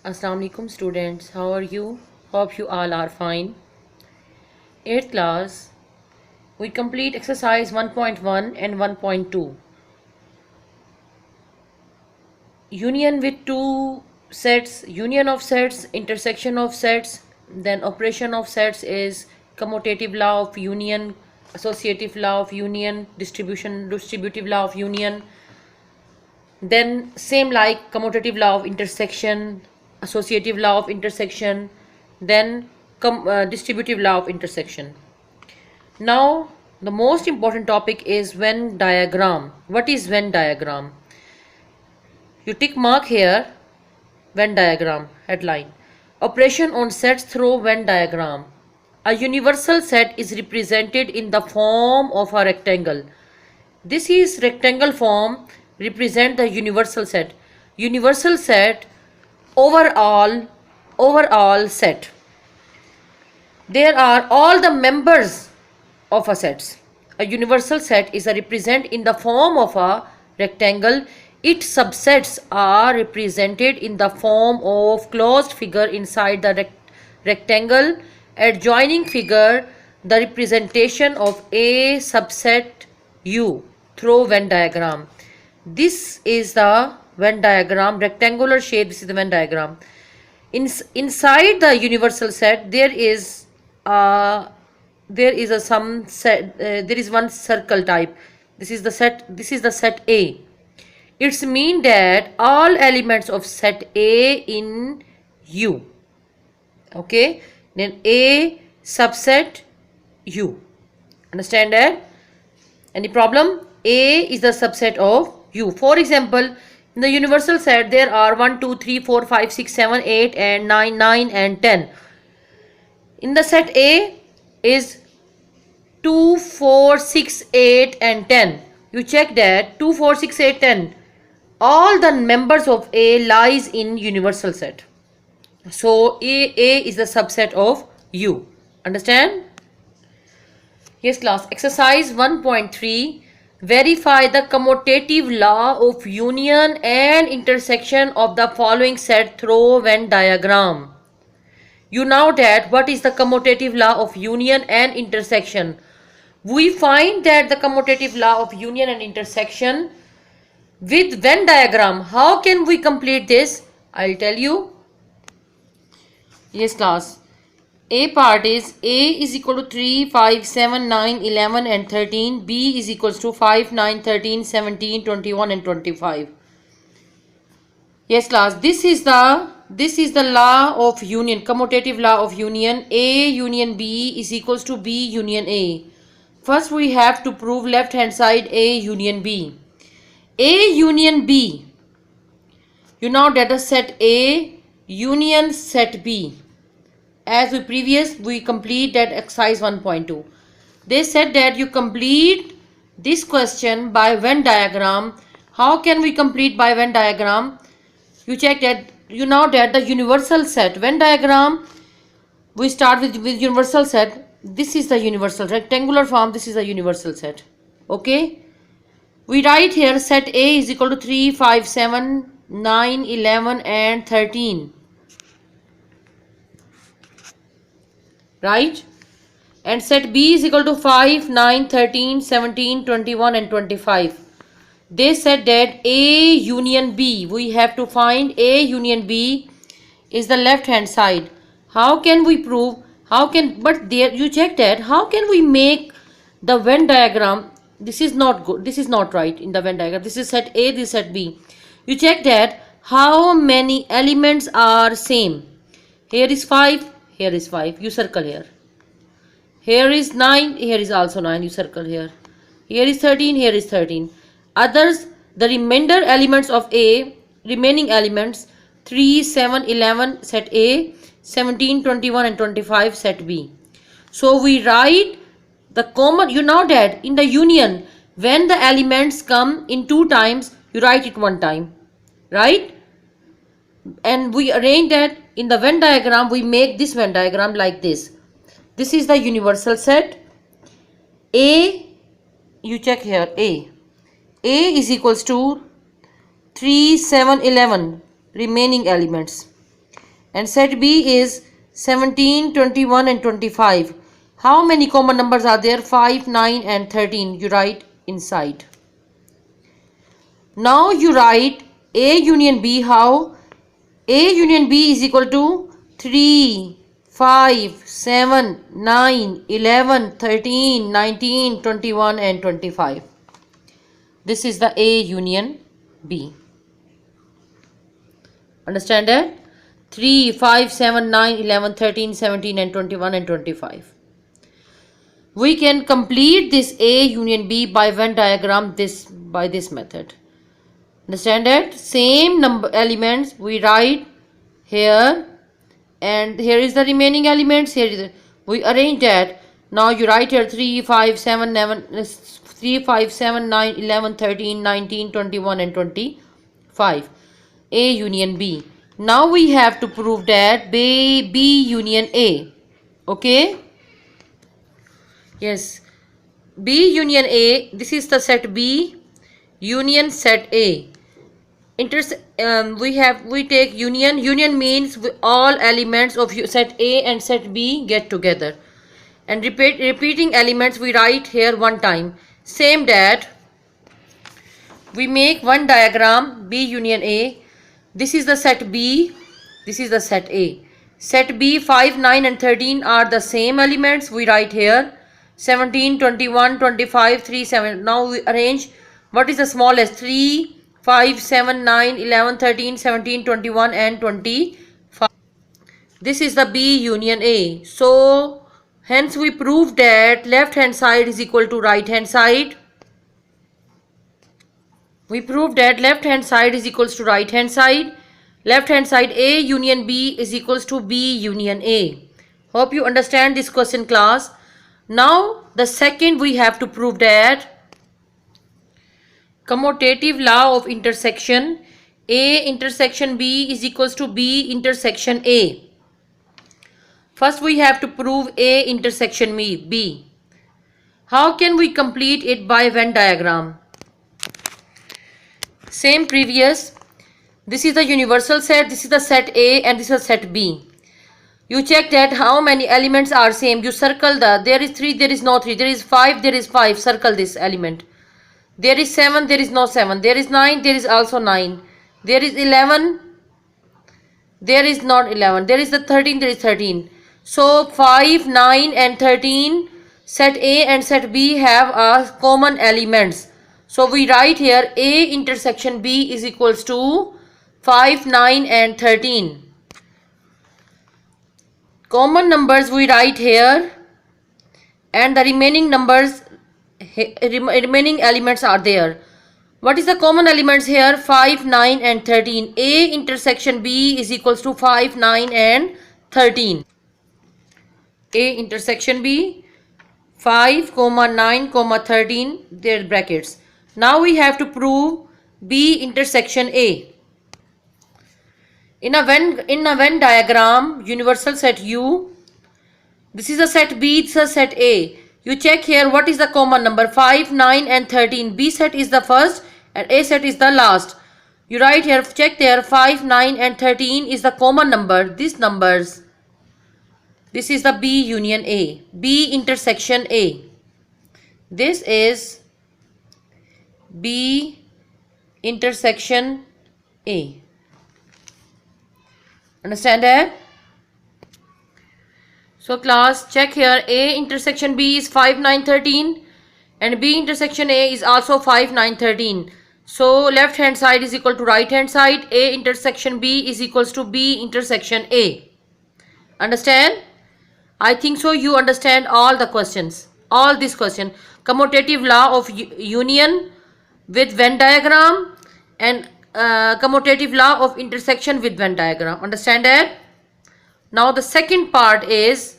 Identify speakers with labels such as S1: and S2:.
S1: Assalamu alaikum students, how are you? Hope you all are fine. 8th class, we complete exercise 1.1 and 1.2. Union with two sets, union of sets, intersection of sets, then operation of sets is commutative law of union, associative law of union, distributive law of union. Then same like commutative law of intersection, associative law of intersection, then distributive law of intersection. Now the most important topic is Venn diagram. What is Venn diagram? You tick mark here, Venn diagram, headline. Operation on sets through Venn diagram. A universal set is represented in the form of a rectangle. This is rectangle form represent the universal set. Universal set overall set. There are all the members of a set. A universal set is a represent in the form of a rectangle. Its subsets are represented in the form of closed figure inside the rectangle. Adjoining figure the representation of a subset U through Venn diagram. This is the Venn diagram, rectangular shape. This is the Venn diagram. Inside the universal set there is one circle type. This is the set A. It's mean that all elements of set A in U. Okay, then A subset U. Understand that? Any problem? A is the subset of U. For example, in the universal set there are 1, 2, 3, 4, 5, 6, 7, 8 and 9 and 10. In the set A is 2, 4, 6, 8 and 10. You check that 2, 4, 6, 8, 10. All the members of A lies in universal set. So A is the subset of U. Understand? Yes class. Exercise 1.3. Verify the commutative law of union and intersection of the following set through Venn diagram. You know that what is the commutative law of union and intersection. We find that the commutative law of union and intersection with Venn diagram. How can we complete this? I'll tell you. Yes class. A part is A is equal to 3, 5, 7, 9, 11 and 13. B is equals to 5, 9, 13, 17, 21 and 25. Yes class, this is the law of union, commutative law of union. A union B is equals to B union A. First we have to prove left hand side A union B. A union B. You know that the set A union set B. As we complete that exercise 1.2. They said that you complete this question by Venn diagram. How can we complete by Venn diagram? You check that you know that the universal set Venn diagram. We start with universal set. This is the universal rectangular form. This is the universal set. Okay. We write here set A is equal to 3, 5, 7, 9, 11 and 13. Right? And set B is equal to 5, 9, 13, 17, 21 and 25. They said that A union B, we have to find A union B is the left hand side. How can we prove? But there you check that how can we make the Venn diagram? This is not good. This is not right in the Venn diagram. This is set A, this is set B. You check that how many elements are same. Here is 5. Here is 5, you circle here. Here is 9, here is also 9, you circle here. Here is 13, here is 13. Others, the remainder elements of A, remaining elements 3, 7, 11 set A, 17, 21 and 25 set B. So we write the common, you know that in the union, when the elements come in 2 times, you write it 1 time. Right? And we arrange that in the Venn diagram. We make this Venn diagram like this. This is the universal set. A, you check here, A is equals to 3, 7, 11 remaining elements. and set B is 17, 21 and 25. How many common numbers are there? 5, 9 and 13. You write inside. Now you write A union B. How? A union B is equal to 3, 5, 7, 9, 11, 13, 19, 21 and 25. This is the A union B. Understand that? 3, 5, 7, 9, 11, 13, 17 and 21 and 25. We can complete this A union B by Venn diagram by this method. Understand that? Same number elements we write here, and here is the remaining elements. Here is we arrange that. Now you write here 3, 5, 7, 3, 5, 7, 9, 11, 13, 19, 21 and 25. A union B. Now we have to prove that B union A. Okay? Yes. B union A. This is the set B union set A. We take union. Union means all elements of set A and set B get together. And repeating elements we write here one time. Same that we make one diagram B union A. This is the set B. This is the set A. Set B 5, 9 and 13 are the same elements. We write here 17, 21, 25, 3, 7. Now we arrange what is the smallest? 3, 5, 7, 9, 11, 13, 17, 21 and 25. This is the B union A. So hence we prove that left hand side is equal to right hand side. We proved that left hand side is equals to right hand side. Left hand side A union B is equals to B union A. Hope you understand this question, class. Now the second we have to prove that commutative law of intersection A intersection B is equals to B intersection A. First we have to prove A intersection B. How can we complete it by Venn diagram? Same previous. This is the universal set, this is the set A and this is set B. You check that how many elements are same. You circle there is 3, there is no 3, there is 5, there is 5. Circle this element. There is 7, there is no 7. There is 9, there is also 9. There is 11, there is not 11. There is the 13, there is 13. So 5, 9 and 13, set A and set B have common elements. So we write here A intersection B is equals to 5, 9 and 13. Common numbers we write here and the remaining numbers, remaining elements are there. What is the common elements here? 5, 9 and 13. A intersection B is equals to 5, 9 and 13. A intersection B 5, 9, 13, their brackets. Now we have to prove B intersection A. In a Venn diagram, universal set U, this is a set B, this is a set A. You check here what is the common number 5, 9 and 13. B set is the first and A set is the last. You write here, check there 5, 9 and 13 is the common number. These numbers. This is the B union A. B intersection A. This is B intersection A. Understand that? So class, check here. A intersection B is 5, 9, 13 and B intersection A is also 5, 9, 13. So left hand side is equal to right hand side. A intersection B is equals to B intersection A. Understand? I think so you understand all the questions. All this question. Commutative law of union with Venn diagram and commutative law of intersection with Venn diagram. Understand that? Now the second part is